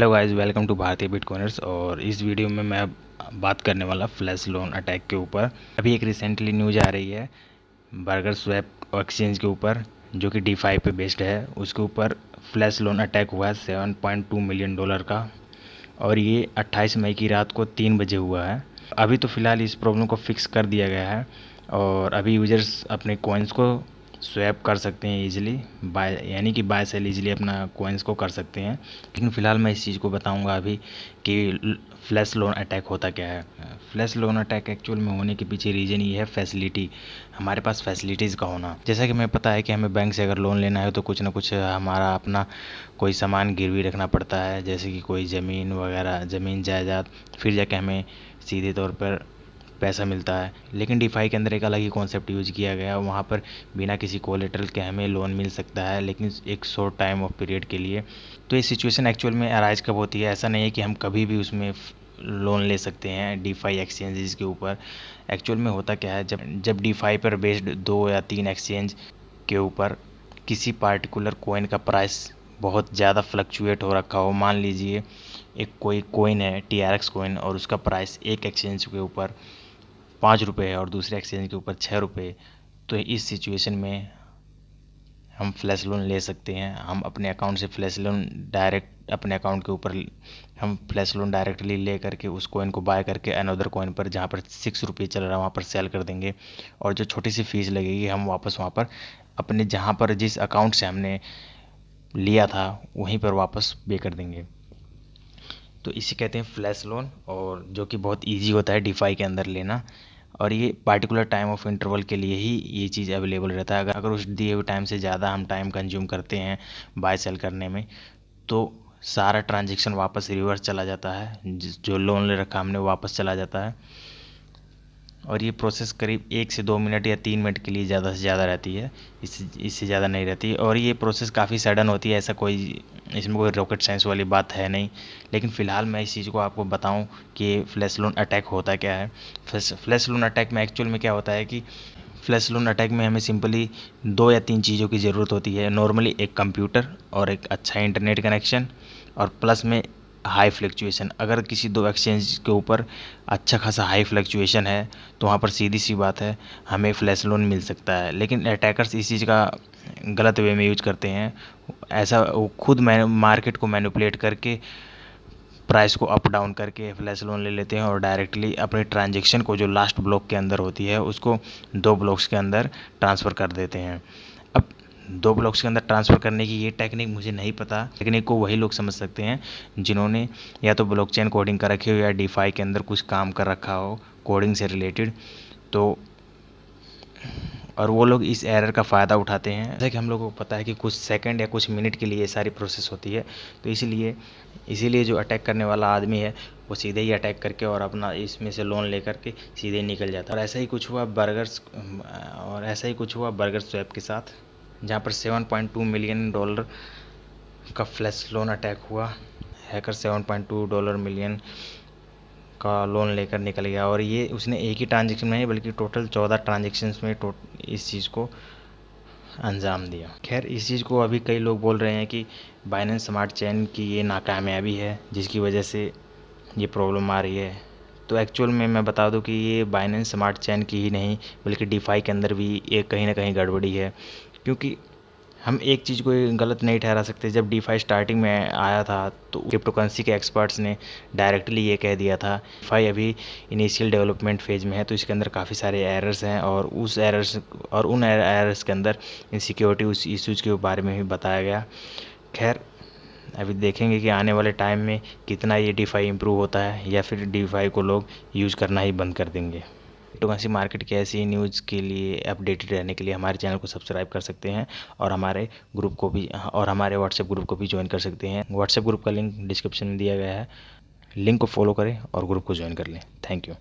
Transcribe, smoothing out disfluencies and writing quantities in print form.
Hello guys, welcome to भारतीय bitcoiners. और इस वीडियो में मैं बात करने वाला फ्लैश लोन अटैक के ऊपर। अभी एक रिसेंटली न्यूज़ आ रही है बर्गर स्वैप एक्सचेंज के ऊपर, जो कि DeFi पे बेस्ड है। उसके ऊपर फ्लैश लोन अटैक हुआ है $7.2 मिलियन का, और ये 28 मई की रात को 3 बजे हुआ है। अभी तो फ़िलहाल इस प्रॉब्लम को फिक्स कर दिया गया है, और अभी यूजर्स अपने कॉइन्स को स्वैप कर सकते हैं इजीली, बाय यानी कि बाय सेल इजीली अपना कॉइन्स को कर सकते हैं। लेकिन फ़िलहाल मैं इस चीज़ को बताऊंगा अभी कि फ्लैश लोन अटैक होता क्या है। फ्लैश लोन अटैक एक्चुअल में होने के पीछे रीज़न ये है फैसिलिटी, हमारे पास फैसिलिटीज़ का होना। जैसा कि हमें पता है कि हमें बैंक से अगर लोन लेना है तो कुछ ना कुछ हमारा अपना कोई सामान गिरवी रखना पड़ता है, जैसे कि कोई ज़मीन वगैरह, ज़मीन जायदाद, फिर जाके हमें सीधे तौर पर पैसा मिलता है। लेकिन DeFi के अंदर एक अलग ही कॉन्सेप्ट यूज किया गया है। वहाँ पर बिना किसी कोलेटरल के हमें लोन मिल सकता है, लेकिन एक शॉर्ट टाइम ऑफ पीरियड के लिए। तो ये सिचुएशन एक्चुअल में अराइज कब होती है? ऐसा नहीं है कि हम कभी भी उसमें लोन ले सकते हैं DeFi एक्सचेंजेस के ऊपर। एक्चुअल में होता क्या है, जब DeFi पर बेस्ड 2 या 3 एक्सचेंज के ऊपर किसी पार्टिकुलर कॉइन का प्राइस बहुत ज़्यादा फ्लक्चुएट हो रखा हो। मान लीजिए एक कोई कॉइन है TRX कॉइन, और उसका प्राइस एक एक्सचेंज के ऊपर 5 रुपये है और दूसरे एक्सचेंज के ऊपर 6 रुपये। तो इस सिचुएशन में हम फ्लैश लोन ले सकते हैं। हम अपने अकाउंट से फ्लैश लोन डायरेक्ट अपने अकाउंट के ऊपर हम फ्लैश लोन डायरेक्टली ले करके उस कॉइन को बाय करके अनदर कॉइन पर, जहाँ पर 6 रुपये चल रहा है, वहाँ पर सेल कर देंगे। और जो छोटी सी फीस लगेगी हम वापस वहाँ पर अपने जहाँ पर जिस अकाउंट से हमने लिया था वहीं पर वापस पे कर देंगे। तो इसे कहते हैं फ्लैश लोन, और जो कि बहुत ईजी होता है DeFi के अंदर लेना। और ये पार्टिकुलर टाइम ऑफ इंटरवल के लिए ही ये चीज़ अवेलेबल रहता है। अगर उस दिए हुए टाइम से ज़्यादा हम टाइम कंज्यूम करते हैं बाय सेल करने में, तो सारा ट्रांजेक्शन वापस रिवर्स चला जाता है, जो लोन ले रखा हमने वापस चला जाता है। और ये प्रोसेस करीब 1 से 2 मिनट या 3 मिनट के लिए ज़्यादा से ज़्यादा रहती है, इससे ज़्यादा नहीं रहती। और ये प्रोसेस काफ़ी सडन होती है, ऐसा कोई इसमें कोई रॉकेट साइंस वाली बात है नहीं। लेकिन फ़िलहाल मैं इस चीज़ को आपको बताऊं कि फ्लैश लोन अटैक होता क्या है। फ्लैश लोन अटैक में एक्चुअल में क्या होता है कि फ्लैश लोन अटैक में हमें सिंपली 2 या 3 चीज़ों की ज़रूरत होती है नॉर्मली। एक कंप्यूटर और एक अच्छा इंटरनेट कनेक्शन, और प्लस में हाई फ्लक्चुएशन। अगर किसी 2 एक्सचेंज के ऊपर अच्छा खासा हाई फ्लक्चुएशन है तो वहाँ पर सीधी सी बात है हमें फ्लैश लोन मिल सकता है। लेकिन अटैकर्स इस चीज़ का गलत वे में यूज करते हैं। ऐसा वो खुद मार्केट को मैनिपुलेट करके प्राइस को अप डाउन करके फ्लैश लोन ले लेते हैं, और डायरेक्टली अपने ट्रांजेक्शन को जो लास्ट ब्लॉक के अंदर होती है उसको 2 ब्लॉक्स के अंदर ट्रांसफ़र कर देते हैं। अब 2 ब्लॉक्स के अंदर ट्रांसफ़र करने की ये टेक्निक मुझे नहीं पता। टेक्निक को वही लोग समझ सकते हैं जिन्होंने या तो ब्लॉकचेन कोडिंग कर रखी हो या DeFi के अंदर कुछ काम कर रखा हो कोडिंग से रिलेटेड। तो और वो लोग इस एरर का फ़ायदा उठाते हैं। जैसे कि हम लोगों को पता है कि कुछ सेकंड या कुछ मिनट के लिए ये सारी प्रोसेस होती है, तो इसीलिए जो अटैक करने वाला आदमी है वो सीधे ही अटैक करके और अपना इसमें से लोन लेकर के सीधे निकल जाता है। और ऐसा ही कुछ हुआ बर्गर स्वैप के साथ, जहाँ पर $7.2 मिलियन का फ्लैश लोन अटैक हुआ। हैकर $7.2 मिलियन का लोन लेकर निकल गया, और ये उसने एक ही ट्रांजेक्शन में नहीं बल्कि टोटल 14 ट्रांजेक्शन्स में इस चीज़ को अंजाम दिया। खैर, इस चीज़ को अभी कई लोग बोल रहे हैं कि बाइनेंस स्मार्ट चेन की ये नाकामयाबी है जिसकी वजह से ये प्रॉब्लम आ रही है। तो एक्चुअल में मैं बता दूं कि ये बाइनेंस स्मार्ट चेन की ही नहीं बल्कि DeFi के अंदर भी एक कहीं ना कहीं गड़बड़ी है। क्योंकि हम एक चीज़ को गलत नहीं ठहरा सकते। जब DeFi स्टार्टिंग में आया था तो क्रिप्टोकरेंसी के एक्सपर्ट्स ने डायरेक्टली ये कह दिया था DeFi अभी इनिशियल डेवलपमेंट फेज में है, तो इसके अंदर काफ़ी सारे एरर्स हैं, और उन एरर्स के अंदर इनसिक्योरिटी इश्यूज़ के बारे में भी बताया गया। खैर, अभी देखेंगे कि आने वाले टाइम में कितना ये DeFi इम्प्रूव होता है, या फिर DeFi को लोग यूज़ करना ही बंद कर देंगे। क्रिप्टोकरेंसी मार्केट के ऐसी न्यूज़ के लिए अपडेटेड रहने के लिए हमारे चैनल को सब्सक्राइब कर सकते हैं, और हमारे व्हाट्सएप ग्रुप को भी ज्वाइन कर सकते हैं। व्हाट्सएप ग्रुप का लिंक डिस्क्रिप्शन में दिया गया है, लिंक को फॉलो करें और ग्रुप को ज्वाइन कर लें। Thank you.